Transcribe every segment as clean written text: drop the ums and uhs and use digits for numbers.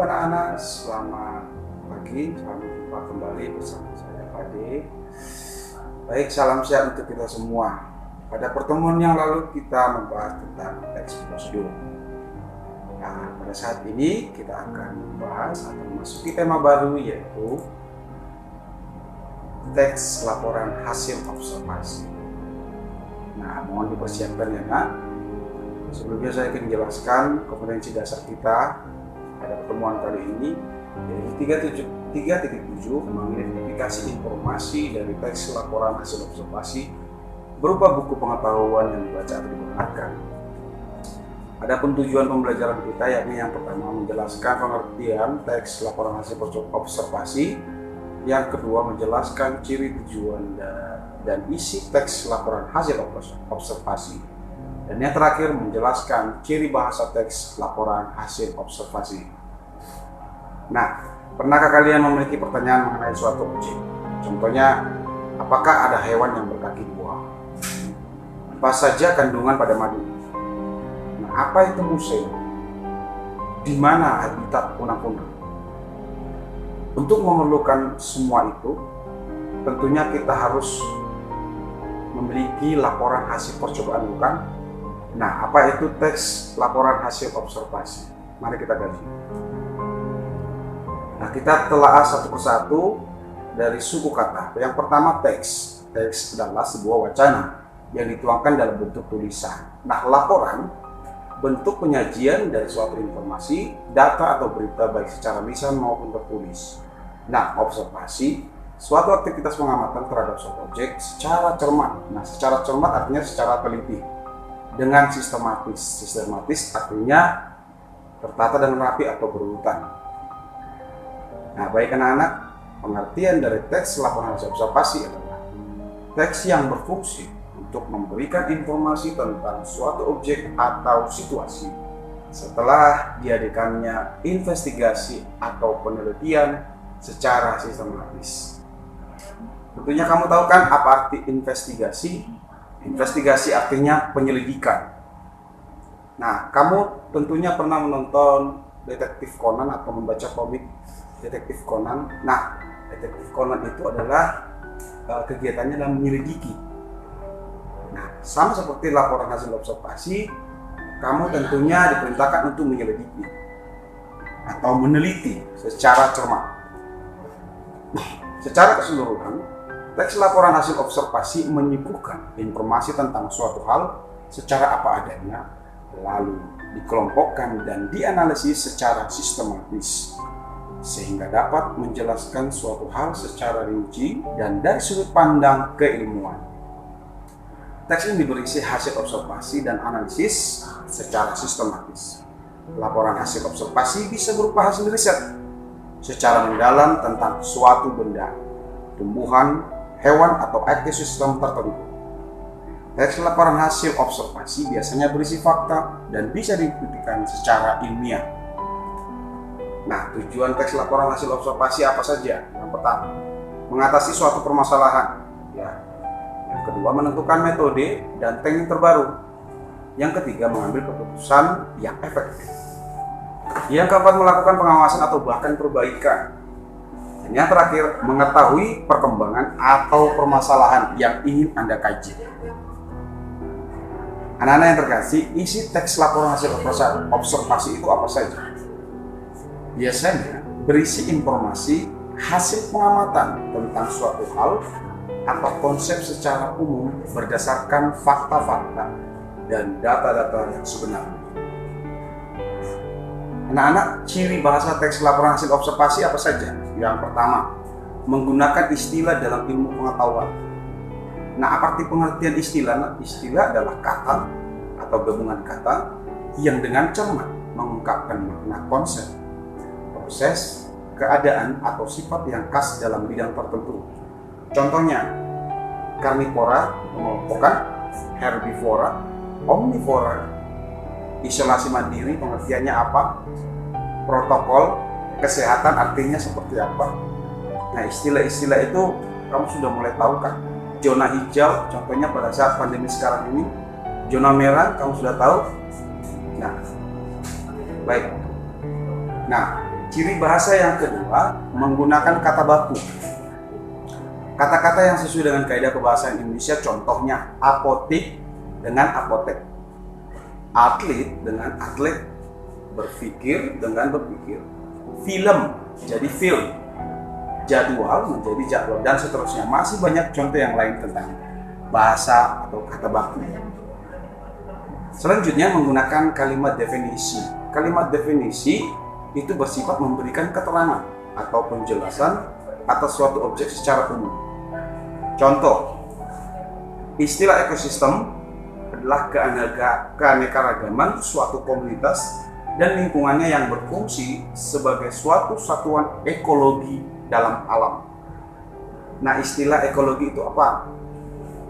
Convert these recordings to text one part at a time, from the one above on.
anak-anak, selamat pagi, selamat jumpa kembali bersama saya Pade. Baik, salam sehat untuk kita semua. Pada pertemuan yang lalu kita membahas tentang teks prosedur. Nah, pada saat ini kita akan membahas atau memasuki tema baru, yaitu teks laporan hasil observasi. Nah, mohon dipersiapkan ya nak. Sebelumnya saya akan menjelaskan kompetensi dasar kita pada pertemuan kali ini, yaitu 3.7 mengidentifikasi informasi dari teks laporan hasil observasi berupa buku pengetahuan yang dibaca atau digunakan. Adapun tujuan pembelajaran kita yakni yang pertama menjelaskan pengertian teks laporan hasil observasi, yang kedua menjelaskan ciri tujuan dan isi teks laporan hasil observasi, dan yang terakhir menjelaskan ciri bahasa teks laporan hasil observasi. Nah, pernahkah kalian memiliki pertanyaan mengenai suatu objek? Contohnya, apakah ada hewan yang berkaki dua? Apa saja kandungan pada madu? Nah, apa itu museum? Di mana habitat punang-punang? Untuk memerlukan semua itu, tentunya kita harus memiliki laporan hasil percobaan, bukan? Nah, apa itu teks laporan hasil observasi? Mari kita kaji. Nah, kita telah satu persatu dari suku kata. Yang pertama teks. Teks adalah sebuah wacana yang dituangkan dalam bentuk tulisan. Nah, laporan bentuk penyajian dari suatu informasi, data atau berita baik secara lisan maupun tertulis. Nah, observasi suatu aktivitas pengamatan terhadap suatu objek secara cermat. Nah, secara cermat artinya secara teliti dengan sistematis. Sistematis artinya tertata dan rapi atau berurutan. Nah, baik anak-anak, pengertian dari teks laporan hasil observasi adalah teks yang berfungsi untuk memberikan informasi tentang suatu objek atau situasi setelah diadakannya investigasi atau penelitian secara sistematis. Tentunya kamu tahu kan apa arti investigasi? Investigasi artinya penyelidikan. Nah, kamu tentunya pernah menonton Detektif Conan atau membaca komik Detektif Conan. Nah, Detektif Conan itu adalah kegiatannya dalam menyelidiki. Nah, sama seperti laporan hasil observasi, kamu tentunya diperintahkan untuk menyelidiki atau meneliti secara cermat. Secara keseluruhan, teks laporan hasil observasi menyuguhkan informasi tentang suatu hal secara apa adanya, lalu dikelompokkan dan dianalisis secara sistematis, sehingga dapat menjelaskan suatu hal secara rinci dan dari sudut pandang keilmuan. Teks ini berisi hasil observasi dan analisis secara sistematis. Laporan hasil observasi bisa berupa hasil riset secara mendalam tentang suatu benda, tumbuhan, hewan, atau ekosistem tertentu. Teks laporan hasil observasi biasanya berisi fakta dan bisa dibuktikan secara ilmiah. Nah, tujuan teks laporan hasil observasi apa saja? Yang pertama, mengatasi suatu permasalahan. Ya. Yang kedua, menentukan metode dan teknik terbaru. Yang ketiga, mengambil keputusan yang efektif. Yang keempat, melakukan pengawasan atau bahkan perbaikan. Dan yang terakhir, mengetahui perkembangan atau permasalahan yang ingin Anda kaji. Anak-anak yang terkasih, isi teks laporan hasil observasi itu apa saja? Biasanya berisi informasi hasil pengamatan tentang suatu hal atau konsep secara umum berdasarkan fakta-fakta dan data-data yang sebenarnya. Anak-anak, ciri bahasa teks laporan hasil observasi apa saja? Yang pertama, menggunakan istilah dalam ilmu pengetahuan. Nah, apa arti pengertian istilah? Nah, istilah adalah kata atau gabungan kata yang dengan cermat mengungkapkan makna konsep, proses, keadaan, atau sifat yang khas dalam bidang tertentu. Contohnya, karnivora mengelompokkan, herbivora, omnivora. Isolasi mandiri pengertiannya apa? Protokol kesehatan artinya seperti apa? Nah, istilah-istilah itu kamu sudah mulai tahu kan? Zona hijau contohnya pada saat pandemi sekarang ini, zona merah kamu sudah tahu. Nah, baik. Nah, Ciri bahasa yang kedua, menggunakan kata baku. Kata-kata yang sesuai dengan kaidah kebahasaan Indonesia, contohnya apotik dengan apotek, atlet dengan atlet, berpikir dengan berpikir, film jadi film, jadwal menjadi jadwal, dan seterusnya. Masih banyak contoh yang lain tentang bahasa atau kata baku. Selanjutnya, menggunakan kalimat definisi. Kalimat definisi itu bersifat memberikan keterangan atau penjelasan atas suatu objek secara umum. Contoh, istilah ekosistem adalah keanekaragaman suatu komunitas dan lingkungannya yang berfungsi sebagai suatu satuan ekologi dalam alam. Nah, istilah ekologi itu apa?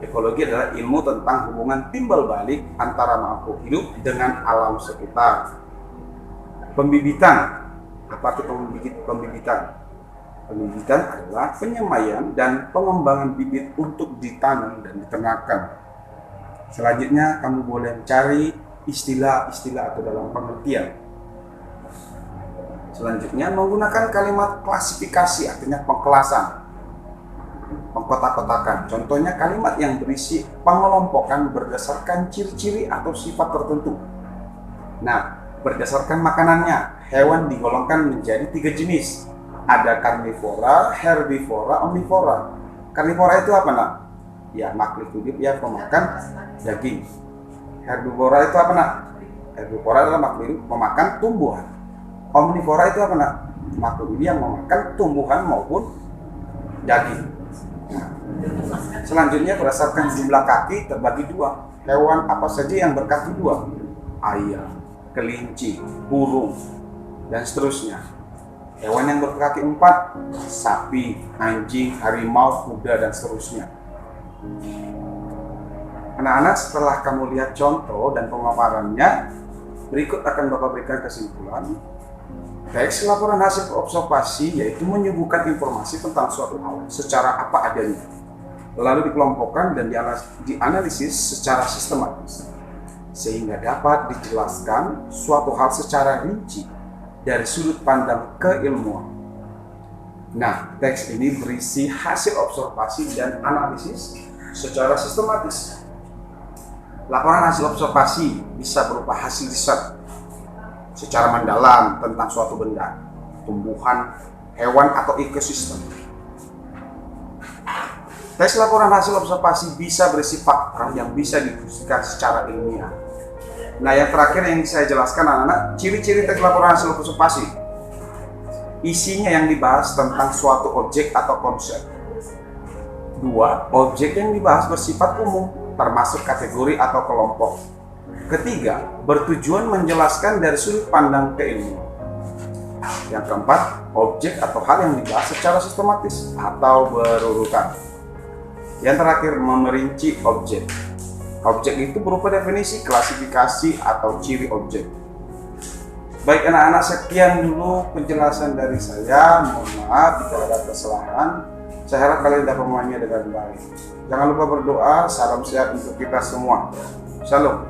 Ekologi adalah ilmu tentang hubungan timbal balik antara makhluk hidup dengan alam sekitar. Pembibitan. Apa itu pembibitan? Pembibitan adalah penyemaian dan pengembangan bibit untuk ditanam dan diternakan. Selanjutnya, kamu boleh mencari istilah-istilah atau dalam pengertian. Selanjutnya, menggunakan kalimat klasifikasi, artinya pengkelasan, pengkotak-kotakan. Contohnya kalimat yang berisi pengelompokan berdasarkan ciri-ciri atau sifat tertentu. Nah, berdasarkan makanannya, hewan digolongkan menjadi 3 jenis. Ada karnivora, herbivora, omnivora. Karnivora itu apa, nak? Ya, makhluk hidup yang pemakan daging. Herbivora itu apa, nak? Herbivora adalah makhluk hidup pemakan tumbuhan. Omnivora itu apa, nak? Makhluk hidup yang memakan tumbuhan maupun daging. Nah, selanjutnya, berdasarkan jumlah kaki terbagi 2. Hewan apa saja yang berkaki 2? Ayam, kelinci, burung, dan seterusnya. Hewan yang berkaki 4, sapi, anjing, harimau, kuda, dan seterusnya. Anak-anak, setelah kamu lihat contoh dan pemaparannya, berikut akan Bapak berikan kesimpulan. Teks laporan hasil observasi yaitu menyuguhkan informasi tentang suatu hal secara apa adanya, lalu dikelompokkan dan dianalisis secara sistematis, sehingga dapat dijelaskan suatu hal secara rinci dari sudut pandang keilmuan. Nah, teks ini berisi hasil observasi dan analisis secara sistematis. Laporan hasil observasi bisa berupa hasil riset secara mendalam tentang suatu benda, tumbuhan, hewan, atau ekosistem. Teks laporan hasil observasi bisa berisi fakta yang bisa didiskusikan secara ilmiah. Nah, yang terakhir yang saya jelaskan, anak-anak, ciri-ciri teks laporan hasil observasi. Isinya yang dibahas tentang suatu objek atau konsep. 2. Objek yang dibahas bersifat umum, termasuk kategori atau kelompok. Ketiga, bertujuan menjelaskan dari sudut pandang keilmuan. Yang keempat, objek atau hal yang dibahas secara sistematis atau berurutan. Yang terakhir, memerinci objek. Objek itu berupa definisi, klasifikasi, atau ciri objek. Baik anak-anak, sekian dulu penjelasan dari saya. Mohon maaf jika ada kesalahan. Saya harap kalian dapat memahaminya dengan baik. Jangan lupa berdoa. Salam sehat untuk kita semua. Shalom.